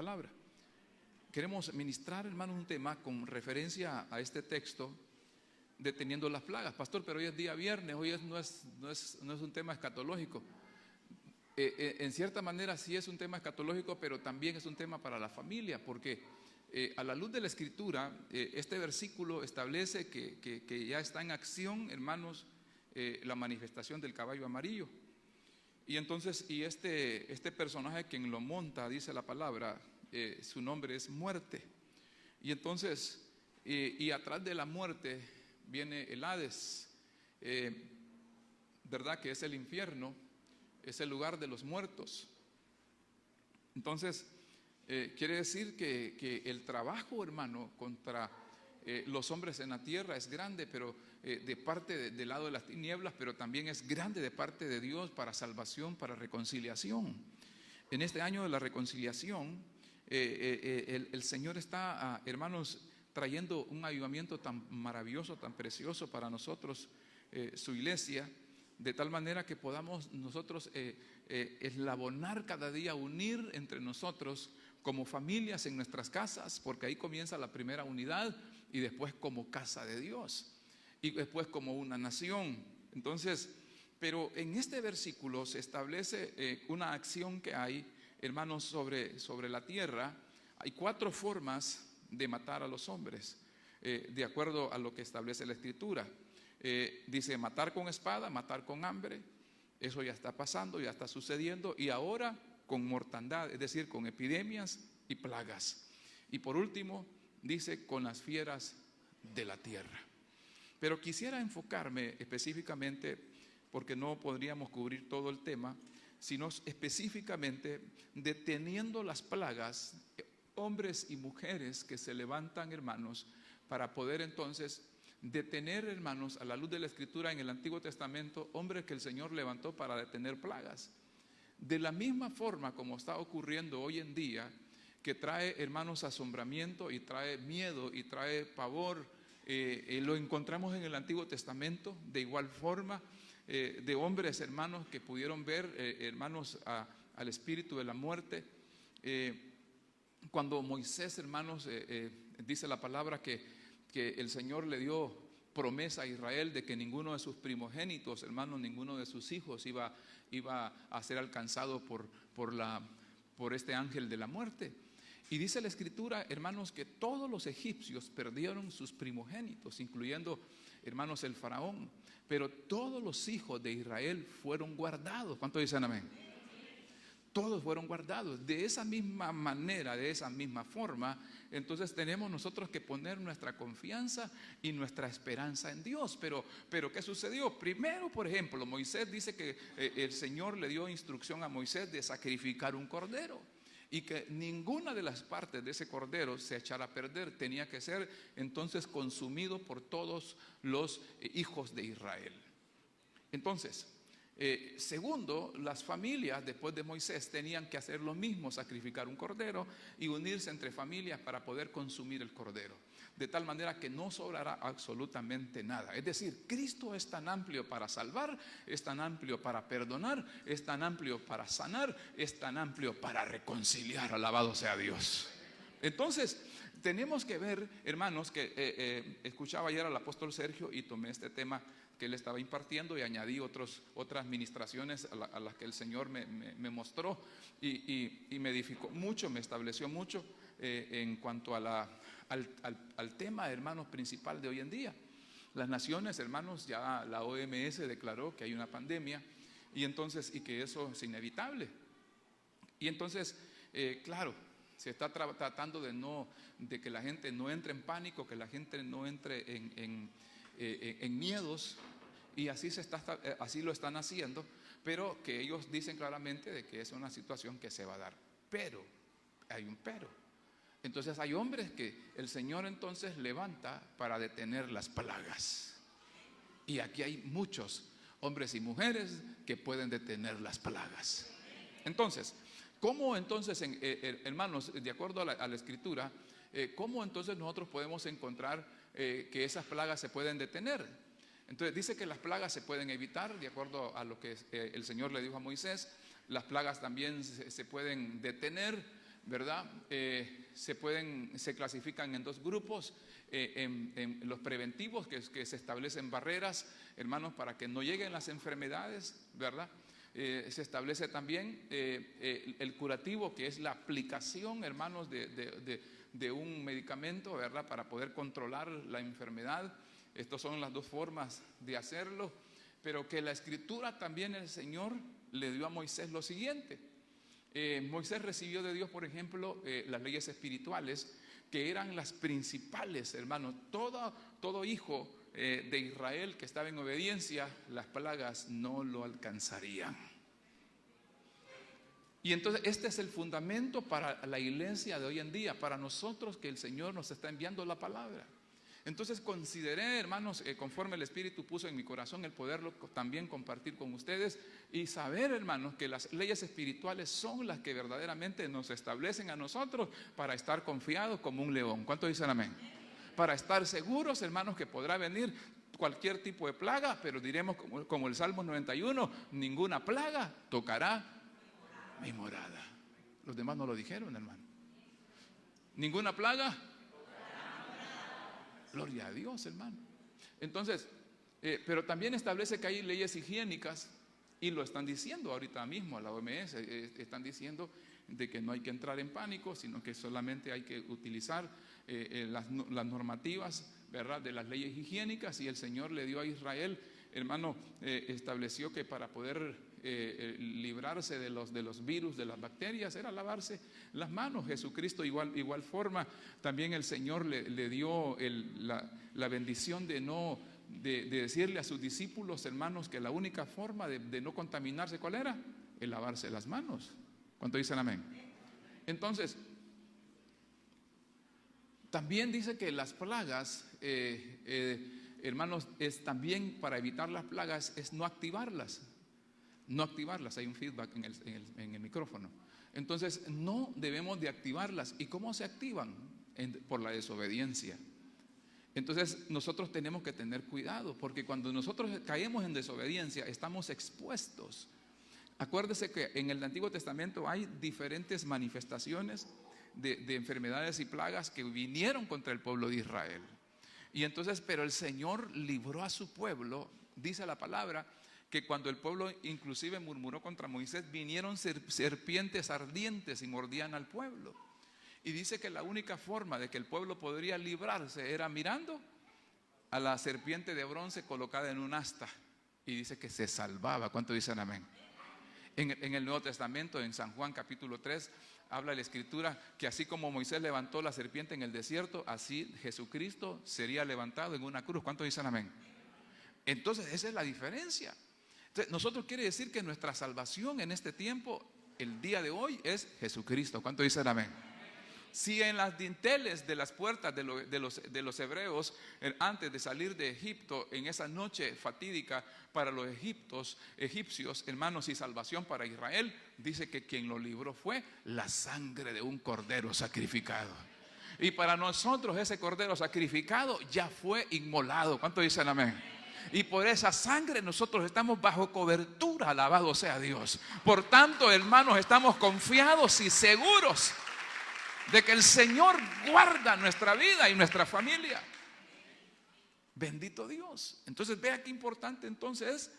palabra. Queremos ministrar, hermanos, un tema con referencia a este texto, deteniendo las plagas. Pastor, pero hoy es día viernes, hoy no es un tema escatológico. En cierta manera sí es un tema escatológico, pero también es un tema para la familia, porque a la luz de la Escritura, este versículo establece que ya está en acción, hermanos, la manifestación del caballo amarillo. Y entonces, este personaje quien lo monta, dice la palabra, su nombre es muerte. Y entonces, y atrás de la muerte viene el Hades, ¿verdad? Que es el infierno, es el lugar de los muertos. Entonces, quiere decir que el trabajo, hermano, contra los hombres en la tierra es grande, pero de parte del lado de las tinieblas, pero también es grande de parte de Dios para salvación, para reconciliación. En este año de la reconciliación, el Señor está, hermanos, trayendo un avivamiento tan maravilloso, tan precioso para nosotros, su iglesia, de tal manera que podamos nosotros eslabonar cada día, unir entre nosotros como familias en nuestras casas, porque ahí comienza la primera unidad, y después como casa de Dios, y después como una nación. Entonces, pero en este versículo se establece una acción que hay, hermanos, sobre la tierra. Hay 4 formas de matar a los hombres, de acuerdo a lo que establece la Escritura. Dice matar con espada, matar con hambre. Eso ya está pasando, ya está sucediendo. Y ahora con mortandad, es decir, con epidemias y plagas. Y por último, dice con las fieras de la tierra. Pero quisiera enfocarme específicamente, porque no podríamos cubrir todo el tema, sino específicamente deteniendo las plagas, hombres y mujeres que se levantan, hermanos, para poder entonces detener, hermanos, a la luz de la Escritura en el Antiguo Testamento, hombres que el Señor levantó para detener plagas. De la misma forma como está ocurriendo hoy en día, que trae, hermanos, asombramiento y trae miedo y trae pavor, lo encontramos en el Antiguo Testamento. De igual forma, de hombres, hermanos, que pudieron ver, hermanos, al espíritu de la muerte. Cuando Moisés, hermanos, dice la palabra que el Señor le dio promesa a Israel de que ninguno de sus primogénitos, hermanos, ninguno de sus hijos iba a ser alcanzado por este ángel de la muerte. Y dice la Escritura, hermanos, que todos los egipcios perdieron sus primogénitos, incluyendo, hermanos, el faraón. Pero todos los hijos de Israel fueron guardados. ¿Cuántos dicen amén? Todos fueron guardados. De esa misma manera, de esa misma forma, entonces tenemos nosotros que poner nuestra confianza y nuestra esperanza en Dios. Pero ¿qué sucedió? Primero, por ejemplo, Moisés dice que el Señor le dio instrucción a Moisés de sacrificar un cordero, y que ninguna de las partes de ese cordero se echara a perder. Tenía que ser entonces consumido por todos los hijos de Israel. Entonces, segundo, las familias después de Moisés tenían que hacer lo mismo, sacrificar un cordero y unirse entre familias para poder consumir el cordero, de tal manera que no sobrará absolutamente nada. Es decir, Cristo es tan amplio para salvar, es tan amplio para perdonar, es tan amplio para sanar, es tan amplio para reconciliar. Alabado sea Dios. Entonces, tenemos que ver, hermanos, que escuchaba ayer al apóstol Sergio y tomé este tema que él estaba impartiendo y añadí otras ministraciones a las que el Señor me mostró, y me edificó mucho, me estableció mucho en cuanto a al tema, hermanos, principal de hoy en día. Las naciones, hermanos, ya la OMS declaró que hay una pandemia, y que eso es inevitable. Y entonces, claro, se está tratando de que la gente no entre en pánico, que la gente no entre en miedos, y así lo están haciendo, pero que ellos dicen claramente de que es una situación que se va a dar. Pero, hay un pero. Entonces hay hombres que el Señor entonces levanta para detener las plagas. Y aquí hay muchos hombres y mujeres que pueden detener las plagas. Entonces, ¿cómo entonces, hermanos, de acuerdo a la Escritura, cómo entonces nosotros podemos encontrar que esas plagas se pueden detener? Entonces dice que las plagas se pueden evitar, de acuerdo a lo que el Señor le dijo a Moisés. Las plagas también se pueden detener ¿verdad? Se clasifican en dos grupos. En los preventivos, que se establecen barreras, hermanos, para que no lleguen las enfermedades, ¿verdad? Se establece también el curativo, que es la aplicación, hermanos, de un medicamento, ¿verdad? Para poder controlar la enfermedad. Estas son las dos formas de hacerlo. Pero que la Escritura también, el Señor le dio a Moisés lo siguiente. Moisés recibió de Dios, por ejemplo, las leyes espirituales, que eran las principales, hermanos. Todo hijo de Israel que estaba en obediencia, las plagas no lo alcanzarían. Y entonces este es el fundamento para la iglesia de hoy en día, para nosotros, que el Señor nos está enviando la palabra. Entonces consideré, hermanos, conforme el Espíritu puso en mi corazón, el poderlo también compartir con ustedes y saber, hermanos, que las leyes espirituales son las que verdaderamente nos establecen a nosotros para estar confiados como un león. ¿Cuánto dicen amén? Para estar seguros, hermanos, que podrá venir cualquier tipo de plaga, pero diremos como el Salmo 91, ninguna plaga tocará mi morada. Los demás no lo dijeron, hermano. Ninguna plaga. Gloria a Dios, hermano. Entonces, pero también establece que hay leyes higiénicas, y lo están diciendo ahorita mismo a la OMS, están diciendo de que no hay que entrar en pánico, sino que solamente hay que utilizar las normativas, ¿verdad?, de las leyes higiénicas. Y el Señor le dio a Israel, hermano, estableció que para poder librarse de los virus, de las bacterias, era lavarse las manos. Jesucristo igual forma, también el Señor le dio la bendición de decirle a sus discípulos, hermanos, que la única forma de no contaminarse, ¿cuál era? El lavarse las manos. ¿Cuánto dicen amén? Entonces, también dice que las plagas, hermanos, es también para evitar las plagas, es no activarlas. No activarlas, hay un feedback en el micrófono. Entonces no debemos de activarlas. ¿Y cómo se activan? Por la desobediencia. Entonces nosotros tenemos que tener cuidado, porque cuando nosotros caemos en desobediencia estamos expuestos. Acuérdese que en el Antiguo Testamento hay diferentes manifestaciones de enfermedades y plagas que vinieron contra el pueblo de Israel. Y entonces, pero el Señor libró a su pueblo, dice la palabra, que cuando el pueblo inclusive murmuró contra Moisés, vinieron serpientes ardientes y mordían al pueblo. Y dice que la única forma de que el pueblo podría librarse era mirando a la serpiente de bronce colocada en un asta. Y dice que se salvaba. ¿Cuánto dicen amén? En el Nuevo Testamento, en San Juan capítulo 3, habla la Escritura que así como Moisés levantó la serpiente en el desierto, así Jesucristo sería levantado en una cruz. ¿Cuánto dicen amén? Entonces esa es la diferencia. Entonces, nosotros quiere decir que nuestra salvación en este tiempo, el día de hoy, es Jesucristo. ¿Cuánto dicen amén? Si en las dinteles de las puertas de los hebreos, antes de salir de Egipto, en esa noche fatídica para los egipcios, hermanos, y salvación para Israel, dice que quien lo libró fue la sangre de un cordero sacrificado. Y para nosotros ese cordero sacrificado ya fue inmolado. ¿Cuánto dicen amén? Y por esa sangre nosotros estamos bajo cobertura, alabado sea Dios. Por tanto, hermanos, estamos confiados y seguros de que el Señor guarda nuestra vida y nuestra familia. Bendito Dios. Entonces vea qué importante entonces es,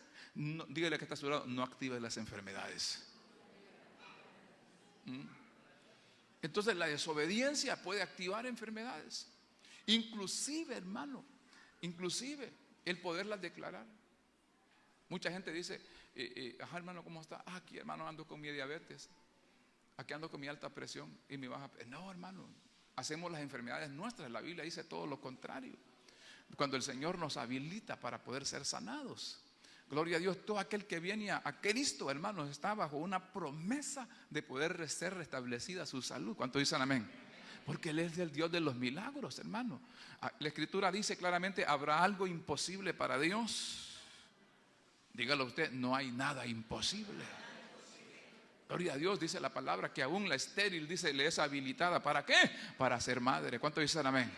dígale que está a su lado, no active las enfermedades. Entonces la desobediencia puede activar enfermedades. Inclusive, hermano, el poderlas declarar. Mucha gente dice, ajá, hermano, ¿cómo está? Aquí, hermano, ando con mi diabetes. Aquí ando con mi alta presión y mi baja presión. No, hermano, hacemos las enfermedades nuestras. La Biblia dice todo lo contrario. Cuando el Señor nos habilita para poder ser sanados. Gloria a Dios, todo aquel que viene a Cristo, hermanos, está bajo una promesa de poder ser restablecida su salud. ¿Cuánto dicen amén? Porque Él es el Dios de los milagros, hermano. La Escritura dice claramente, ¿habrá algo imposible para Dios? Dígalo usted, no hay nada imposible. Gloria a Dios, dice la palabra que aún la estéril, dice, le es habilitada. ¿Para qué? Para ser madre. ¿Cuánto dicen amén?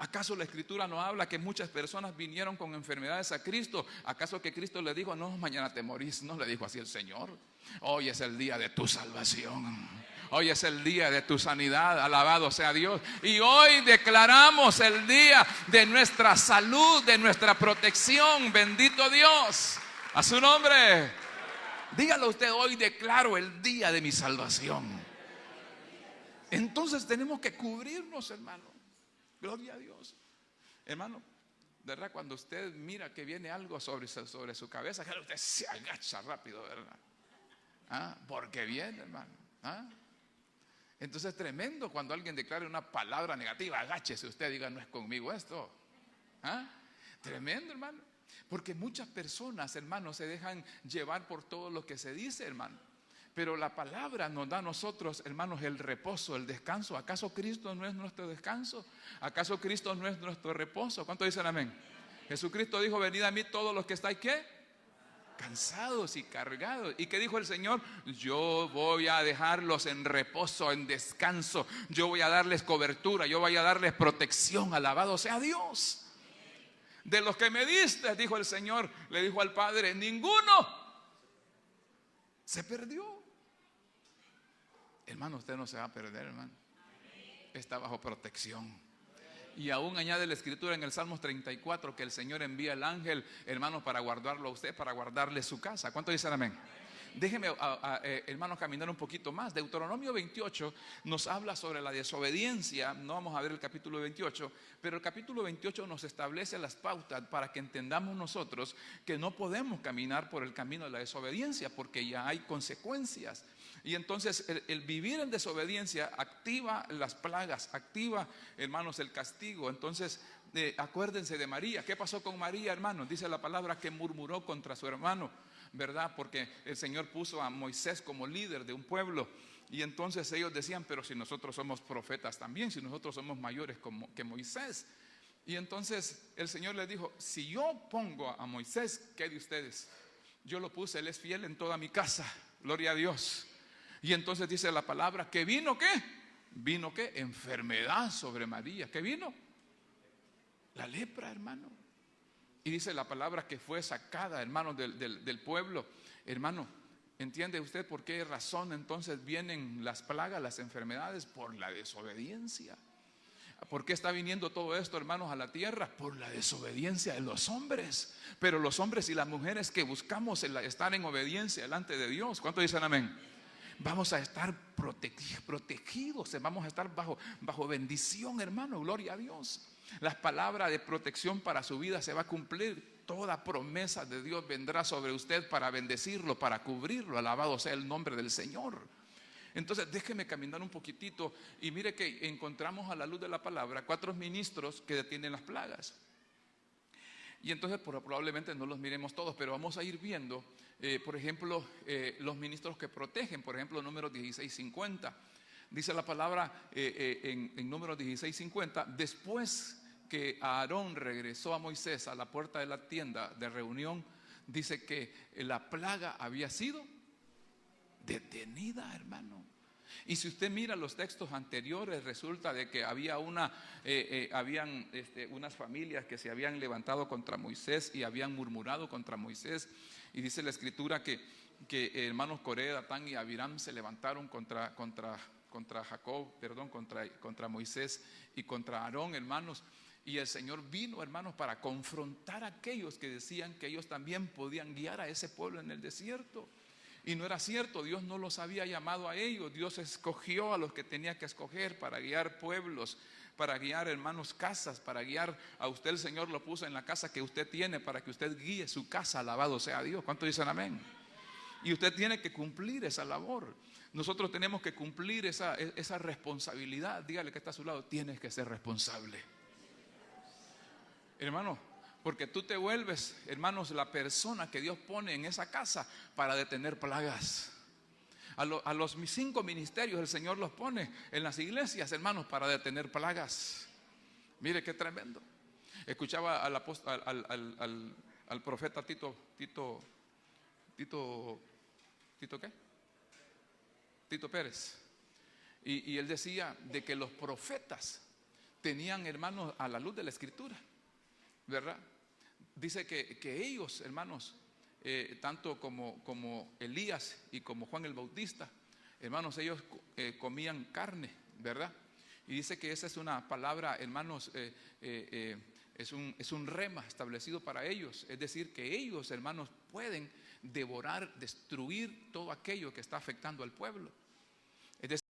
¿Acaso la Escritura no habla que muchas personas vinieron con enfermedades a Cristo? ¿Acaso que Cristo le dijo, no, mañana te morís? No le dijo así el Señor. Hoy es el día de tu salvación. Hoy es el día de tu sanidad, alabado sea Dios. Y hoy declaramos el día de nuestra salud, de nuestra protección. Bendito Dios. A su nombre. Dígalo usted, hoy declaro el día de mi salvación. Entonces tenemos que cubrirnos, hermano. Gloria a Dios. Hermano, ¿verdad? Cuando usted mira que viene algo sobre su cabeza, usted se agacha rápido, ¿verdad? Porque viene, hermano. Entonces es tremendo cuando alguien declare una palabra negativa. Agáchese usted, diga, no es conmigo esto. Tremendo, hermano. Porque muchas personas, hermano, se dejan llevar por todo lo que se dice, hermano. Pero la palabra nos da a nosotros, hermanos, el reposo, el descanso. ¿Acaso Cristo no es nuestro descanso? ¿Acaso Cristo no es nuestro reposo? ¿Cuántos dicen amén? Jesucristo dijo, venid a mí todos los que estáis, ¿qué? Cansados y cargados. ¿Y qué dijo el Señor? Yo voy a dejarlos en reposo, en descanso. Yo voy a darles cobertura, yo voy a darles protección. Alabado sea Dios. De los que me diste, dijo el Señor, le dijo al Padre, ninguno se perdió. Hermano, usted no se va a perder, hermano. Está bajo protección. Y aún añade la Escritura en el Salmos 34 que el Señor envía el ángel, hermanos, para guardarlo a usted, para guardarle su casa. ¿Cuánto dicen amén? Déjeme, hermanos, caminar un poquito más. Deuteronomio 28 nos habla sobre la desobediencia. No vamos a ver el capítulo 28, pero el capítulo 28 nos establece las pautas para que entendamos nosotros que no podemos caminar por el camino de la desobediencia, porque ya hay consecuencias. Y entonces el vivir en desobediencia activa las plagas, activa, hermanos, el castigo. Entonces acuérdense de María. ¿Qué pasó con María, hermanos? Dice la palabra que murmuró contra su hermano, ¿verdad? Porque el Señor puso a Moisés como líder de un pueblo. Y entonces ellos decían, pero si nosotros somos profetas también, si nosotros somos mayores que Moisés. Y entonces el Señor les dijo, si yo pongo a Moisés, ¿qué de ustedes? Yo lo puse, él es fiel en toda mi casa, gloria a Dios. Y entonces dice la palabra que vino, ¿qué? Vino, ¿qué? Enfermedad sobre María. ¿Qué vino? La lepra, hermano. Y dice la palabra que fue sacada, hermano, del pueblo. Hermano, ¿entiende usted por qué razón entonces vienen las plagas, las enfermedades? Por la desobediencia. ¿Por qué está viniendo todo esto, hermanos, a la tierra? Por la desobediencia de los hombres. Pero los hombres y las mujeres que buscamos estar en obediencia delante de Dios, ¿cuántos dicen amén? Vamos a estar protegidos, vamos a estar bajo bendición, hermano, gloria a Dios. Las palabras de protección para su vida se va a cumplir. Toda promesa de Dios vendrá sobre usted para bendecirlo, para cubrirlo. Alabado sea el nombre del Señor. Entonces déjeme caminar un poquitito y mire que encontramos a la luz de la palabra 4 ministros que detienen las plagas. Y entonces probablemente no los miremos todos, pero vamos a ir viendo, por ejemplo, los ministros que protegen. Por ejemplo, Números 16:50. Dice la palabra en Números 16:50, después que Aarón regresó a Moisés a la puerta de la tienda de reunión, dice que la plaga había sido detenida, hermano. Y si usted mira los textos anteriores, resulta de que había habían unas familias que se habían levantado contra Moisés y habían murmurado contra Moisés. Y dice la Escritura que hermanos Coré, Datán y Abiram se levantaron contra Moisés y contra Aarón, hermanos. Y el Señor vino, hermanos, para confrontar a aquellos que decían que ellos también podían guiar a ese pueblo en el desierto. Y no era cierto, Dios no los había llamado a ellos. Dios escogió a los que tenía que escoger para guiar pueblos, para guiar, hermanos, casas, para guiar a usted. El Señor lo puso en la casa que usted tiene para que usted guíe su casa. Alabado sea Dios. ¿Cuántos dicen amén? Y usted tiene que cumplir esa labor. Nosotros tenemos que cumplir esa responsabilidad. Dígale que está a su lado, tienes que ser responsable, hermano, porque tú te vuelves, hermanos, la persona que Dios pone en esa casa para detener plagas. A los 5 ministerios el Señor los pone en las iglesias, hermanos, para detener plagas. Mire qué tremendo. Escuchaba al profeta Tito ¿qué? Tito Pérez. Y él decía de que los profetas tenían, hermanos, a la luz de la Escritura, ¿verdad? Dice que ellos, hermanos, tanto como Elías y como Juan el Bautista, hermanos, ellos comían carne, ¿verdad? Y dice que esa es una palabra, hermanos, es un rema establecido para ellos. Es decir, que ellos, hermanos, pueden devorar, destruir todo aquello que está afectando al pueblo. Es decir,